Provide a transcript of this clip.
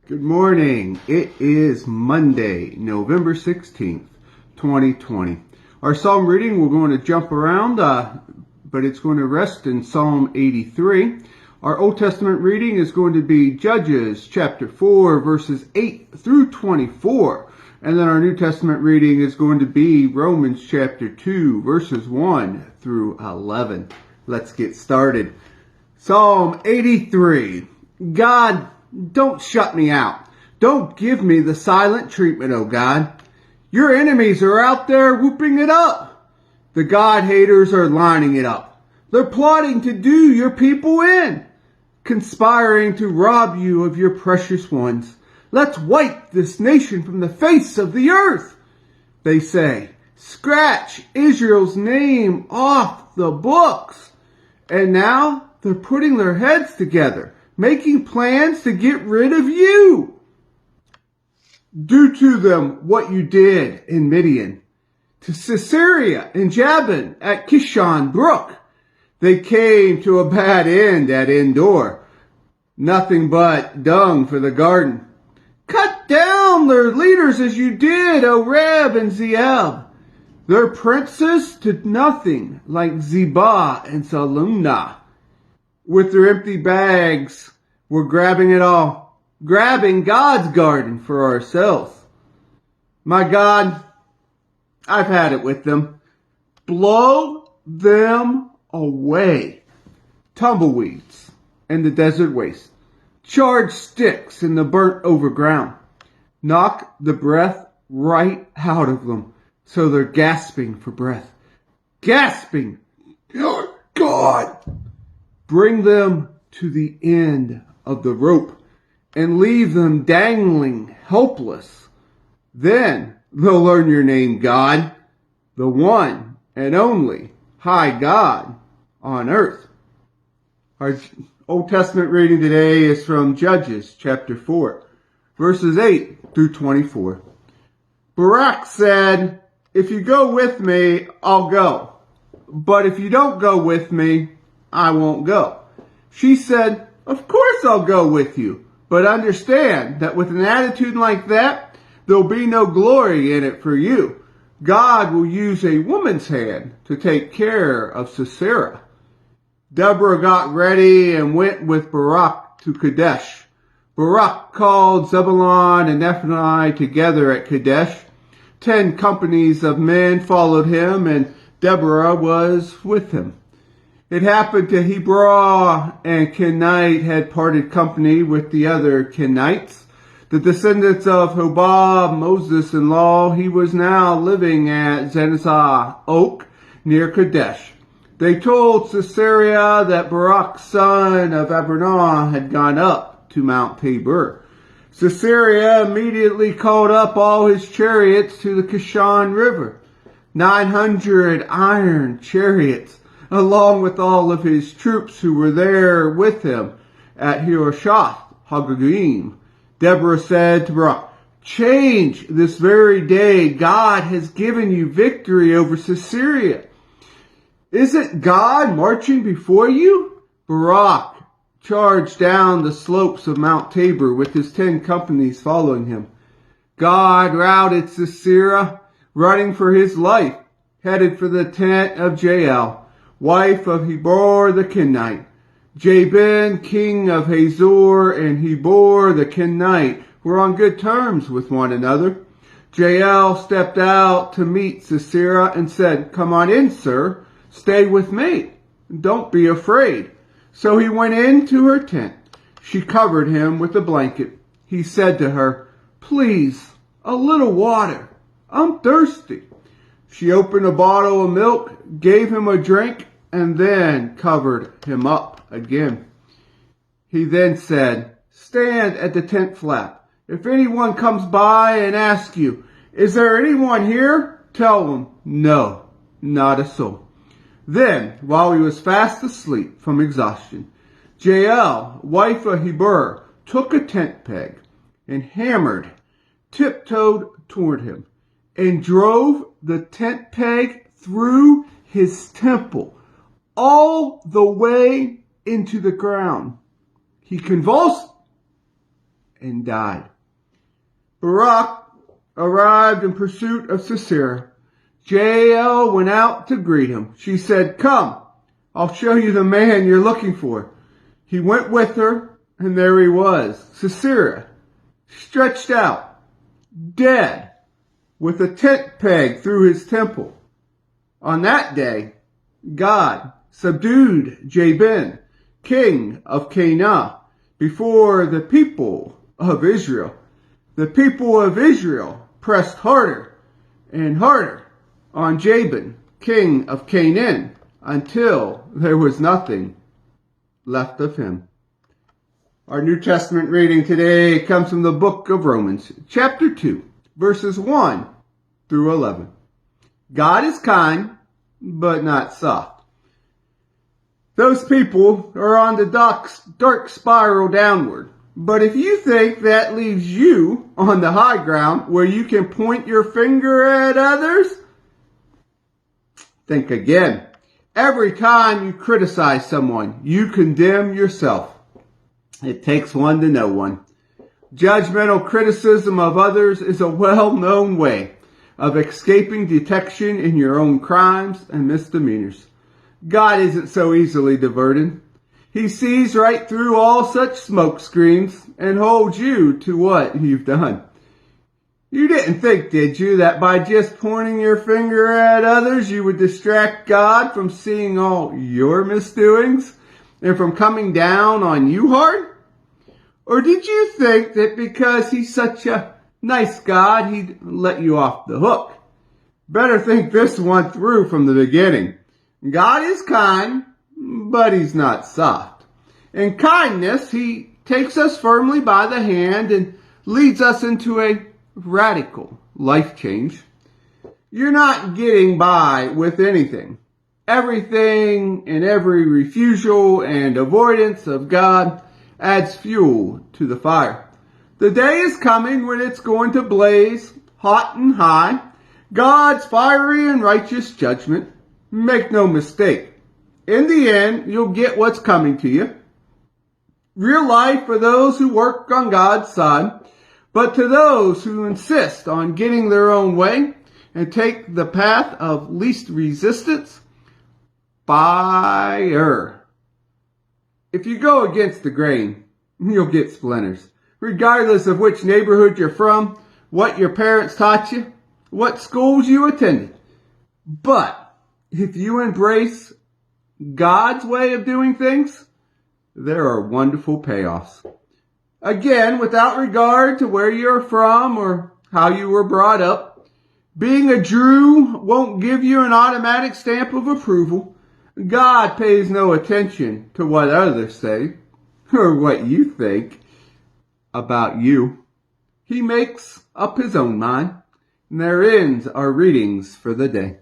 Good morning. It is Monday, November 16th, 2020. Our psalm reading, we're going to jump around, but it's going to rest in Psalm 83. Our Old Testament reading is going to be Judges chapter 4, verses 8 through 24. And then our New Testament reading is going to be Romans chapter 2, verses 1 through 11. Let's get started. Psalm 83. God, don't shut me out. Don't give me the silent treatment, oh God. Your enemies are out there whooping it up. The God haters are lining it up. They're plotting to do your people in, conspiring to rob you of your precious ones. Let's wipe this nation from the face of the earth. They say, scratch Israel's name off the books. And now they're putting their heads together, making plans to get rid of you. Do to them what you did in Midian, to Sisera and Jabin at Kishon Brook. They came to a bad end at Endor, nothing but dung for the garden. Cut down their leaders as you did Oreb and Zeeb, their princes to nothing like Zebah and Salmunna. With their empty bags, we're grabbing it all, grabbing God's garden for ourselves. My God, I've had it with them. Blow them away. Tumbleweeds in the desert waste. Charred sticks in the burnt over ground. Knock the breath right out of them so they're gasping for breath. Gasping! Oh, God! Bring them to the end of the rope and leave them dangling helpless. Then they'll learn your name, God, the one and only high God on earth. Our Old Testament reading today is from Judges chapter 4, verses 8 through 24. Barak said, if you go with me, I'll go. But if you don't go with me, I won't go. She said, of course I'll go with you, but understand that with an attitude like that, there'll be no glory in it for you. God will use a woman's hand to take care of Sisera. Deborah got ready and went with Barak to Kadesh. Barak called Zebulun and Naphtali together at Kadesh. 10 companies of men followed him, and Deborah was with him. It happened to Heber and Kenite had parted company with the other Kenites, the descendants of Hobab, Moses-in-law. He was now living at Zenazah Oak near Kadesh. They told Sisera that Barak, son of Abernah, had gone up to Mount Tabor. Sisera immediately called up all his chariots to the Kishon River, 900 iron chariots, along with all of his troops who were there with him at Hiroshath Haggogim. Deborah said to Barak, change this very day. God has given you victory over Sisera. Isn't God marching before you? Barak charged down the slopes of Mount Tabor with his 10 companies following him. God routed Sisera, running for his life, headed for the tent of Jael, wife of Heber the Kenite. Jabin, king of Hazor, and Heber the Kenite were on good terms with one another. Jael stepped out to meet Sisera and said, come on in, sir. Stay with me. Don't be afraid. So he went into her tent. She covered him with a blanket. He said to her, please, a little water. I'm thirsty. She opened a bottle of milk, gave him a drink, and then covered him up again. He then said, stand at the tent flap. If anyone comes by and asks you, is there anyone here? Tell them, no, not a soul. Then, while he was fast asleep from exhaustion, Jael, wife of Heber, took a tent peg and hammered, tiptoed toward him, and drove the tent peg through his temple, all the way into the ground. He convulsed and died. Barak arrived in pursuit of Sisera. Jael went out to greet him. She said, "Come, I'll show you the man you're looking for." He went with her, and there he was, Sisera, stretched out, dead, with a tent peg through his temple. On that day, God subdued Jabin, king of Canaan, before the people of Israel. The people of Israel pressed harder and harder on Jabin, king of Canaan, until there was nothing left of him. Our New Testament reading today comes from the book of Romans, chapter 2, verses 1 through 11. God is kind, but not soft. Those people are on the dark spiral downward. But if you think that leaves you on the high ground where you can point your finger at others, think again. Every time you criticize someone, you condemn yourself. It takes one to know one. Judgmental criticism of others is a well-known way of escaping detection in your own crimes and misdemeanors. God isn't so easily diverted. He sees right through all such smoke screens and holds you to what you've done. You didn't think, did you, that by just pointing your finger at others, you would distract God from seeing all your misdoings and from coming down on you hard? Or did you think that because he's such a nice God, he'd let you off the hook? Better think this one through from the beginning. God is kind, but he's not soft. In kindness, he takes us firmly by the hand and leads us into a radical life change. You're not getting by with anything. Everything and every refusal and avoidance of God adds fuel to the fire. The day is coming when it's going to blaze hot and high. God's fiery and righteous judgment. Make no mistake. In the end, you'll get what's coming to you. Real life for those who work on God's side, but to those who insist on getting their own way and take the path of least resistance, fire. If you go against the grain, you'll get splinters. Regardless of which neighborhood you're from, what your parents taught you, what schools you attended. But if you embrace God's way of doing things, there are wonderful payoffs. Again, without regard to where you're from or how you were brought up, being a Jew won't give you an automatic stamp of approval. God pays no attention to what others say or what you think about you. He makes up his own mind. And there ends our readings for the day.